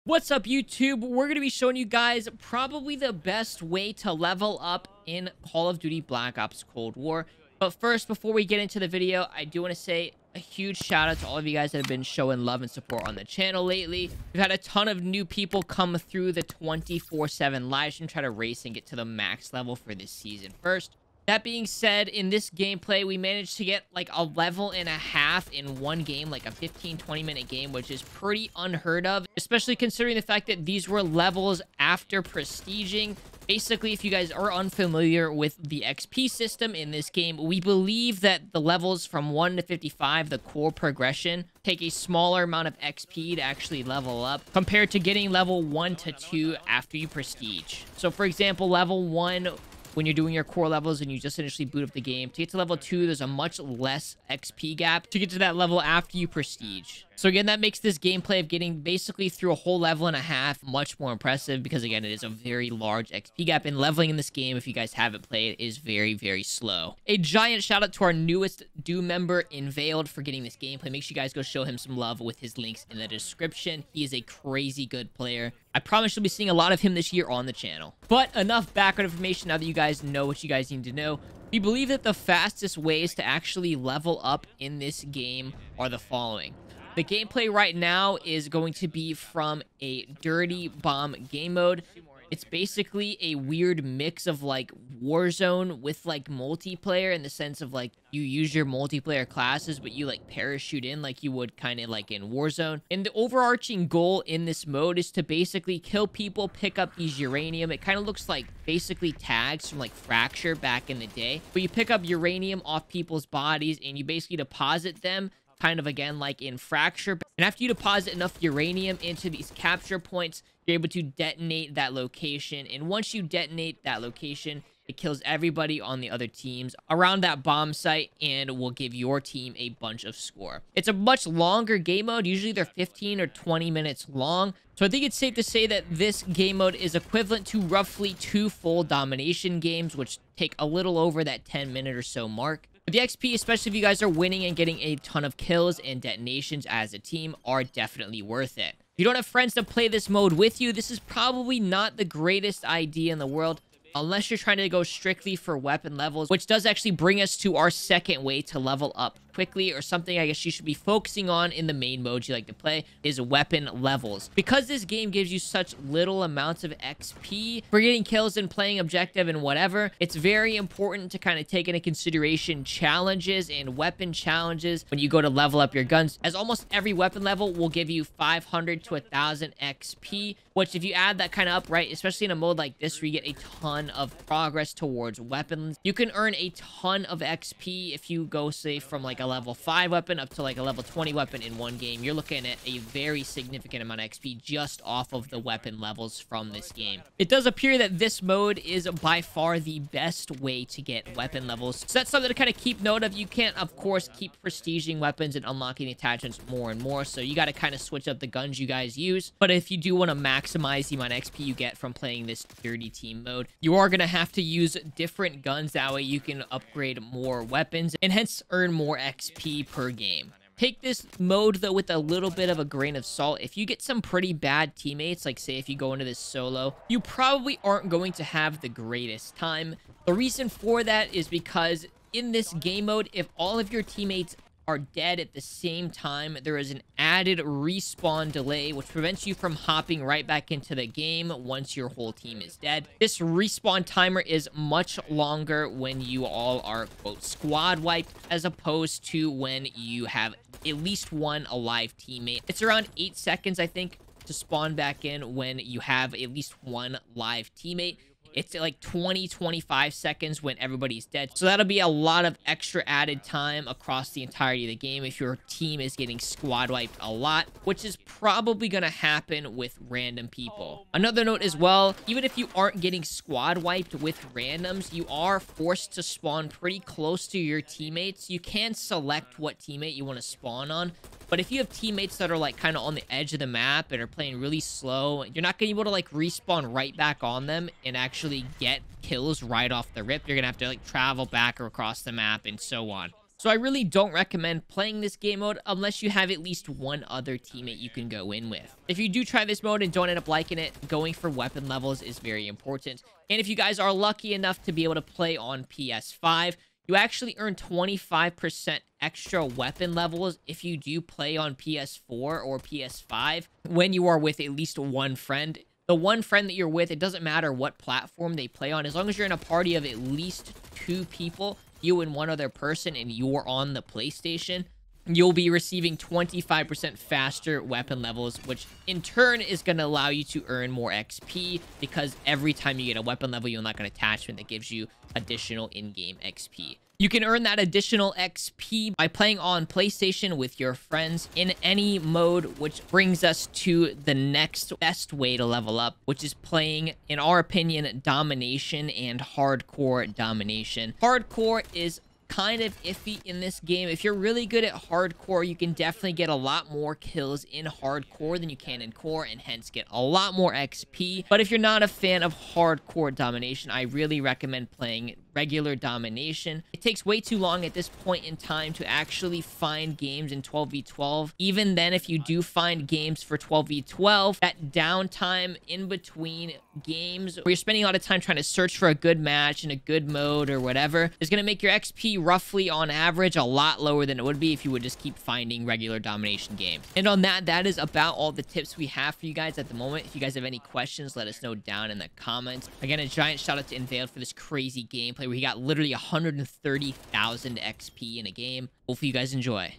What's up, YouTube? We're going to be showing you guys probably the best way to level up in Call of Duty Black Ops Cold War. But first, before we get into the video, I do want to say a huge shout out to all of you guys that have been showing love and support on the channel lately. We've had a ton of new people come through the 24/7 live stream, try to race and get to the max level for this season first. That being said, in this gameplay, we managed to get like a level and a half in one game, like a 15-20 minute game, which is pretty unheard of, especially considering the fact that these were levels after prestiging. Basically, if you guys are unfamiliar with the XP system in this game, we believe that the levels from 1 to 55, the core progression, take a smaller amount of XP to actually level up compared to getting level 1 to 2 after you prestige. So for example, level 1, when you're doing your core levels and you just initially boot up the game, to get to level 2, there's a much less XP gap to get to that level after you prestige. So again, that makes this gameplay of getting basically through a whole level and a half much more impressive, because again, it is a very large XP gap, and leveling in this game, if you guys haven't played, is very, very slow. A giant shout out to our newest Doom member, Inveiled, for getting this gameplay. Make sure you guys go show him some love with his links in the description. He is a crazy good player. I promise you'll be seeing a lot of him this year on the channel. But enough background information. Now that you guys know what you guys need to know, we believe that the fastest ways to actually level up in this game are the following. The gameplay right now is going to be from a Dirty Bomb game mode. It's basically a weird mix of like Warzone with like multiplayer, in the sense of like you use your multiplayer classes, but you like parachute in like you would kind of like in Warzone. And the overarching goal in this mode is to basically kill people, pick up these uranium. It kind of looks like basically tags from like Fracture back in the day, but you pick up uranium off people's bodies and you basically deposit them, kind of again like in Fracture. And after you deposit enough uranium into these capture points, you're able to detonate that location. And once you detonate that location, it kills everybody on the other teams around that bomb site and will give your team a bunch of score. It's a much longer game mode. Usually they're 15 or 20 minutes long. So I think it's safe to say that this game mode is equivalent to roughly 2 full domination games, which take a little over that 10-minute or so mark. But the XP, especially if you guys are winning and getting a ton of kills and detonations as a team, are definitely worth it. If you don't have friends to play this mode with you, this is probably not the greatest idea in the world, unless you're trying to go strictly for weapon levels, which does actually bring us to our second way to level up quickly, or something I guess you should be focusing on in the main mode you like to play, is weapon levels. Because this game gives you such little amounts of XP for getting kills and playing objective and whatever, it's very important to kind of take into consideration challenges and weapon challenges when you go to level up your guns, as almost every weapon level will give you 500 to 1000 XP, which if you add that kind of up, right, especially in a mode like this where you get a ton of progress towards weapons, you can earn a ton of XP if you go, say, from like a level 5 weapon up to like a level 20 weapon in one game. You're looking at a very significant amount of XP just off of the weapon levels from this game. It does appear that this mode is by far the best way to get weapon levels, so that's something to kind of keep note of. You can't, of course, keep prestiging weapons and unlocking attachments more and more, so you got to kind of switch up the guns you guys use. But if you do want to maximize the amount of XP you get from playing this dirty team mode, you are going to have to use different guns. That way you can upgrade more weapons and hence earn more XP per game. Take this mode, though, with a little bit of a grain of salt. If you get some pretty bad teammates, like say if you go into this solo, you probably aren't going to have the greatest time. The reason for that is because in this game mode, if all of your teammates are dead at the same time, there is an added respawn delay, which prevents you from hopping right back into the game once your whole team is dead. This respawn timer is much longer when you all are, quote, squad wiped, as opposed to when you have at least one alive teammate. It's around 8 seconds, I think, to spawn back in when you have at least one live teammate. It's like 20-25 seconds when everybody's dead. So that'll be a lot of extra added time across the entirety of the game if your team is getting squad wiped a lot, which is probably going to happen with random people. Another note as well, even if you aren't getting squad wiped with randoms, you are forced to spawn pretty close to your teammates. You can select what teammate you want to spawn on, but if you have teammates that are like kind of on the edge of the map and are playing really slow, you're not going to be able to like respawn right back on them and actually get kills right off the rip. You're going to have to like travel back or across the map and so on. So I really don't recommend playing this game mode unless you have at least one other teammate you can go in with. If you do try this mode and don't end up liking it, going for weapon levels is very important. And if you guys are lucky enough to be able to play on PS5, you actually earn 25% extra weapon levels if you do play on PS4 or PS5 when you are with at least one friend. The one friend that you're with, it doesn't matter what platform they play on. As long as you're in a party of at least 2 people, you and one other person, and you're on the PlayStation, you'll be receiving 25% faster weapon levels, which in turn is going to allow you to earn more XP, because every time you get a weapon level, you'll unlock an attachment that gives you additional in-game XP. You can earn that additional XP by playing on PlayStation with your friends in any mode, which brings us to the next best way to level up, which is playing, in our opinion, domination and hardcore domination. Hardcore is kind of iffy in this game. If you're really good at hardcore, you can definitely get a lot more kills in hardcore than you can in core, and hence get a lot more XP. But if you're not a fan of hardcore domination, I really recommend playing regular domination. It takes way too long at this point in time to actually find games in 12v12. Even then, if you do find games for 12v12, that downtime in between games where you're spending a lot of time trying to search for a good match in a good mode or whatever is going to make your XP roughly on average a lot lower than it would be if you would just keep finding regular domination games. And on that, that is about all the tips we have for you guys at the moment. If you guys have any questions, let us know down in the comments. Again, a giant shout out to Inveiled for this crazy gameplay where he got literally 130,000 XP in a game. Hopefully you guys enjoy.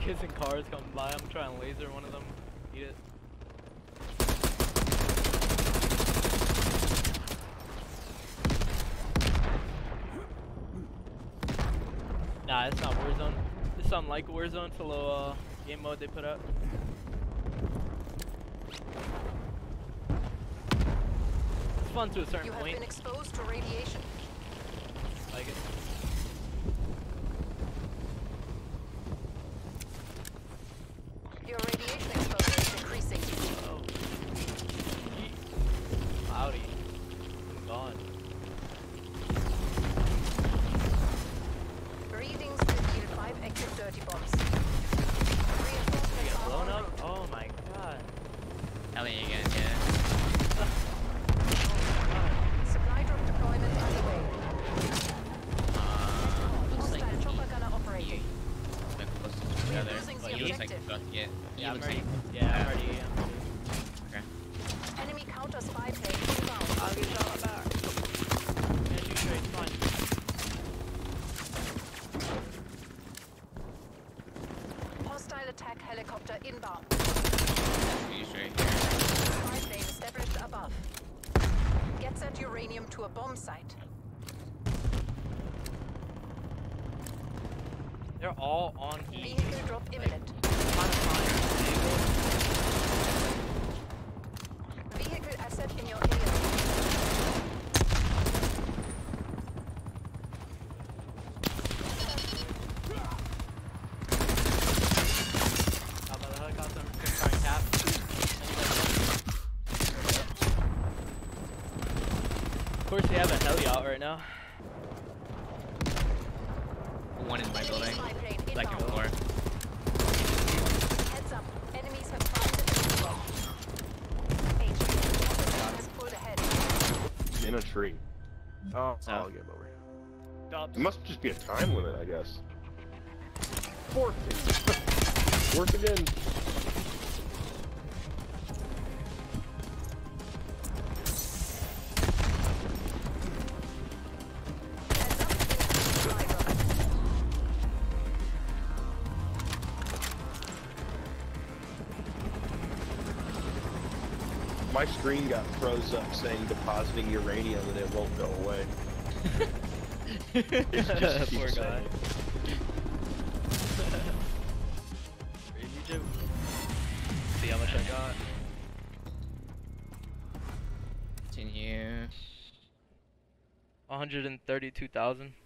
Kids in cars coming by. I'm trying to laser one of them. Eat it. Nah, it's not Warzone. It's something like Warzone. It's a little game mode they put up. It's fun to a certain point. You have been exposed to radiation. Like it. Your radiation exposure is increasing. Oh. Howdy. I'm gone. Readings reveal 5 active dirty bombs. You get Reinforcements are blown en up? route. Oh my god. Hell yeah, again, yeah. Supply drop deployment underway. Looks like Hostile chopper he- gunner operating. They're close to each other. losing the He looks like objective. he's about to get. He Yeah, I'm looks ready. like. Yeah, I'm ready. Okay. Enemy counter spy plane inbound. I'll get shot back. Yeah, shoot straight, it's fine. Hostile attack helicopter inbound. He's right here. Spy plane established above. Get that uranium to a bomb site. They're all on E. Vehicle drop imminent. Vehicle asset in your area. How about the helicopter? I'm just gonna try and tap. Of course, they have a heli out right now. One in my building. Spy plane Second inbound. floor. Heads up. Enemies have found the HQ has pulled ahead. In a tree. Oh, So- I'll get over here. Stop. It must just be a time limit, I guess. 40. Work again. Heads up. Supply drop. My screen got froze up saying depositing uranium and it won't go away. Just keep Poor guy. saying. Crazy joke. See how much I got. Continue. 132,000.